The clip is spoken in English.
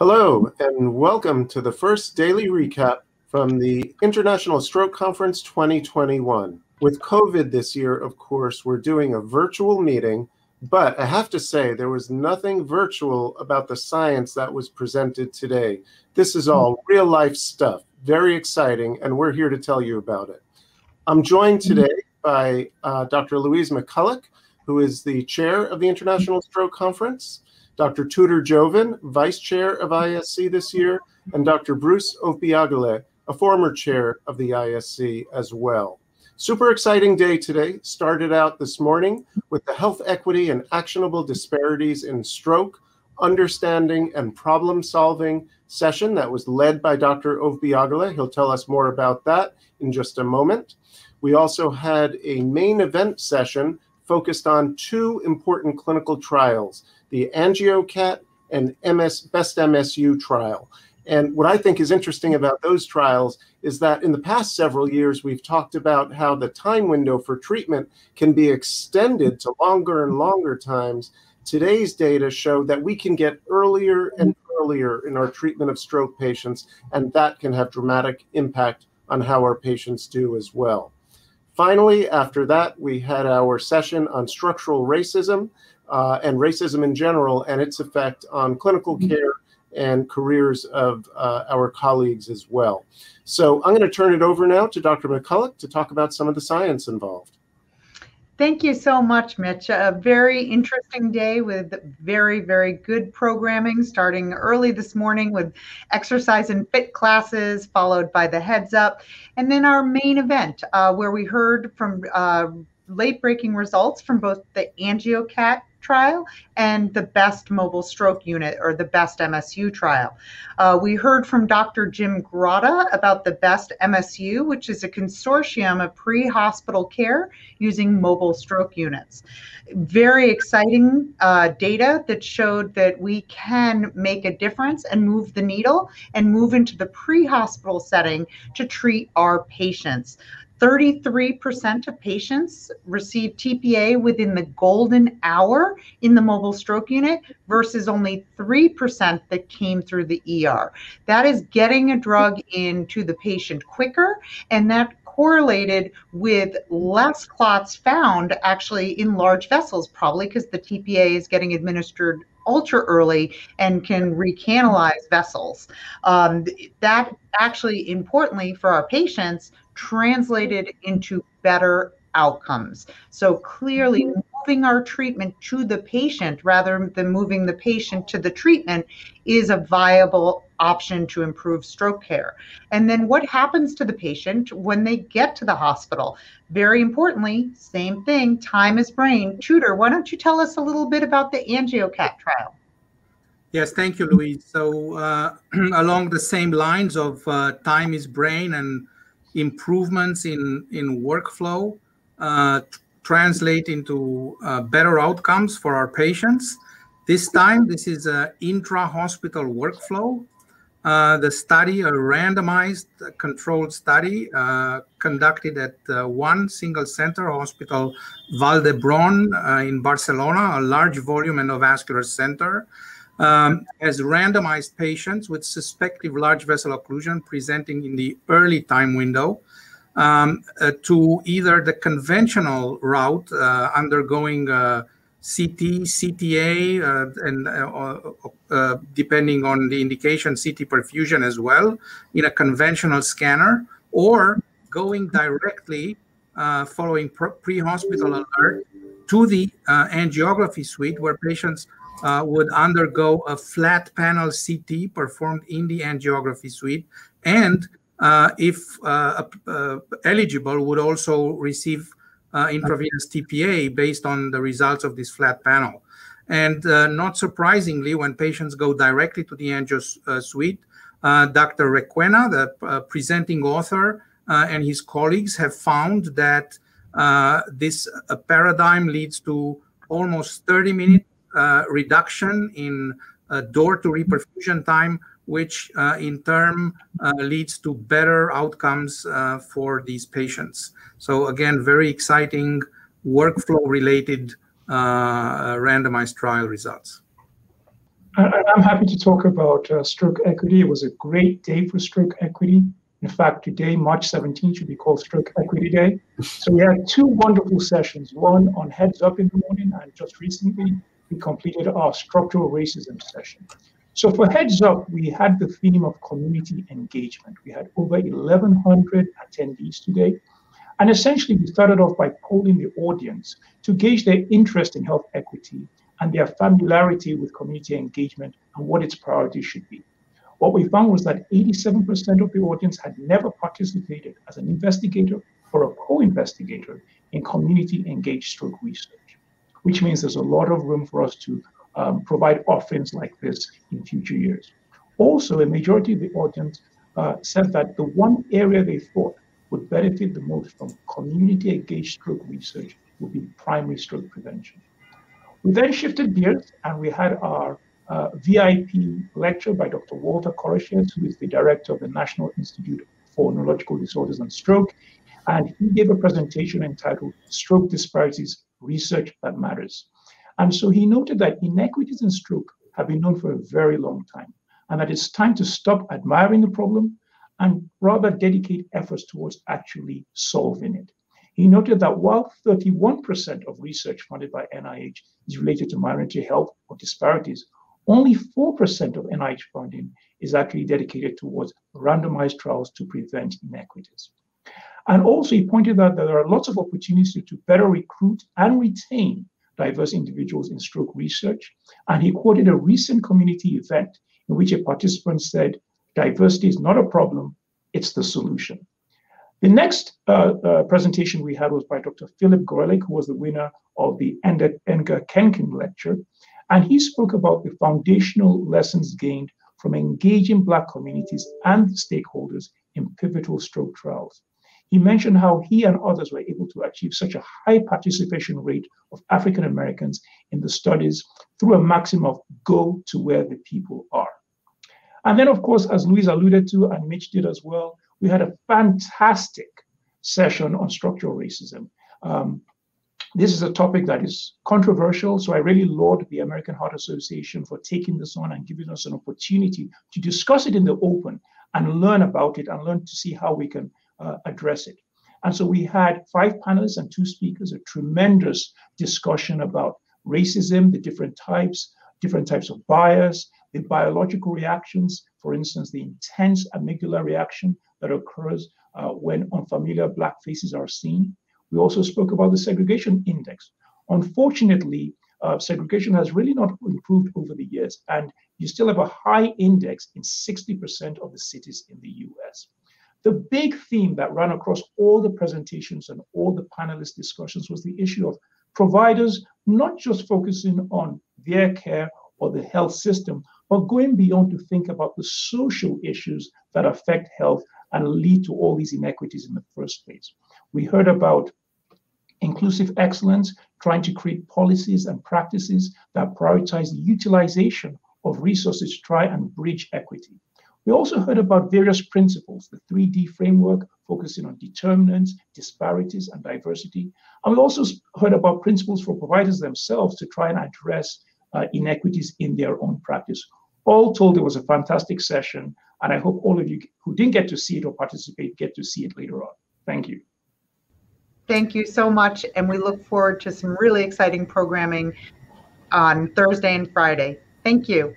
Hello, and welcome to the first daily recap from the International Stroke Conference 2021. With COVID this year, of course, we're doing a virtual meeting, but I have to say there was nothing virtual about the science that was presented today. This is all real-life stuff, very exciting, and we're here to tell you about it. I'm joined today by Dr. Louise McCullough, who is the chair of the International Stroke Conference, Dr. Tudor Jovin, Vice Chair of ISC this year, and Dr. Bruce Ovbiagele, a former chair of the ISC as well. Super exciting day today. Started out this morning with the Health Equity and Actionable Disparities in Stroke, Understanding and Problem Solving session that was led by Dr. Ovbiagele. He'll tell us more about that in just a moment. We also had a main event session focused on two important clinical trials, the ANGIO-CAT and BEST-MSU trial. And what I think is interesting about those trials is that in the past several years, we've talked about how the time window for treatment can be extended to longer and longer times. Today's data show that we can get earlier and earlier in our treatment of stroke patients, and that can have dramatic impact on how our patients do as well. Finally, after that, we had our session on structural racism and racism in general and its effect on clinical care and careers of our colleagues as well. So I'm going to turn it over now to Dr. McCullough to talk about some of the science involved. Thank you so much, Mitch. A very interesting day with very, very good programming, starting early this morning with exercise and fit classes, followed by the heads up, and then our main event where we heard from late-breaking results from both the ANGIO-CAT trial and the BEST Mobile Stroke Unit, or the BEST-MSU trial. We heard from Dr. Jim Grotta about the BEST-MSU, which is a consortium of pre-hospital care using mobile stroke units. Very exciting data that showed that we can make a difference and move the needle and move into the pre-hospital setting to treat our patients. 33% of patients received TPA within the golden hour in the mobile stroke unit versus only 3% that came through the ER. That is getting a drug into the patient quicker, and that correlated with less clots found actually in large vessels, probably because the TPA is getting administered ultra early and can recanalize vessels. That actually, importantly for our patients, translated into better outcomes. So clearly moving our treatment to the patient rather than moving the patient to the treatment is a viable option to improve stroke care. And then what happens to the patient when they get to the hospital? Very importantly, same thing, time is brain. Tudor, why don't you tell us a little bit about the ANGIO-CAT trial? Yes, thank you, Louise. So along the same lines of time is brain and improvements in workflow translate into better outcomes for our patients. This time, this is an intra-hospital workflow. The study, a randomized controlled study conducted at one single center, Hospital Vall d'Hebron in Barcelona, a large volume endovascular center, as randomized patients with suspected large vessel occlusion presenting in the early time window to either the conventional route undergoing CT, CTA, and depending on the indication, CT perfusion as well in a conventional scanner, or going directly following pre-hospital alert to the angiography suite where patients would undergo a flat panel CT performed in the angiography suite, and if eligible, would also receive intravenous TPA based on the results of this flat panel. And not surprisingly, when patients go directly to the angio suite, Dr. Requena, the presenting author, and his colleagues have found that this paradigm leads to almost 30-minute reduction in door-to-reperfusion time, which in turn leads to better outcomes for these patients. So again, very exciting workflow-related randomized trial results. I'm happy to talk about stroke equity. It was a great day for stroke equity. In fact, today, March 17th, should be called Stroke Equity Day. So we had two wonderful sessions, one on Heads Up in the morning, and just recently we completed our structural racism session. So for Heads Up, we had the theme of community engagement. We had over 1,100 attendees today. And essentially, we started off by polling the audience to gauge their interest in health equity and their familiarity with community engagement and what its priorities should be. What we found was that 87% of the audience had never participated as an investigator or a co-investigator in community engaged stroke research, which means there's a lot of room for us to provide offerings like this in future years. Also, a majority of the audience said that the one area they thought would benefit the most from community engaged stroke research would be primary stroke prevention. We then shifted gears and we had our VIP lecture by Dr. Walter Koroshes, who is the director of the National Institute for Neurological Disorders and Stroke. And he gave a presentation entitled Stroke Disparities, Research That Matters. And so he noted that inequities in stroke have been known for a very long time, and that it's time to stop admiring the problem and rather dedicate efforts towards actually solving it. He noted that while 31% of research funded by NIH is related to minority health or disparities, only 4% of NIH funding is actually dedicated towards randomized trials to prevent inequities. And also he pointed out that there are lots of opportunities to better recruit and retain diverse individuals in stroke research. And he quoted a recent community event in which a participant said, "Diversity is not a problem, it's the solution." The next presentation we had was by Dr. Philip Gorelick, who was the winner of the ANGIO-CAT lecture. And he spoke about the foundational lessons gained from engaging Black communities and stakeholders in pivotal stroke trials. He mentioned how he and others were able to achieve such a high participation rate of African Americans in the studies through a maxim of go to where the people are. And then, of course, as Louise alluded to, and Mitch did as well, we had a fantastic session on structural racism. This is a topic that is controversial, so I really laud the American Heart Association for taking this on and giving us an opportunity to discuss it in the open and learn about it and learn to see how we can address it. And so we had 5 panelists and 2 speakers, a tremendous discussion about racism, the different types of bias, the biological reactions, for instance, the intense amygdala reaction that occurs when unfamiliar Black faces are seen. We also spoke about the segregation index. Unfortunately, segregation has really not improved over the years, and you still have a high index in 60% of the cities in the US. The big theme that ran across all the presentations and all the panelist discussions was the issue of providers not just focusing on their care or the health system, but going beyond to think about the social issues that affect health and lead to all these inequities in the first place. We heard about inclusive excellence, trying to create policies and practices that prioritize the utilization of resources to try and bridge equity. We also heard about various principles, the 3D framework, focusing on determinants, disparities, and diversity. And we also heard about principles for providers themselves to try and address inequities in their own practice. All told, it was a fantastic session, and I hope all of you who didn't get to see it or participate get to see it later on. Thank you. Thank you so much, and we look forward to some really exciting programming on Thursday and Friday. Thank you.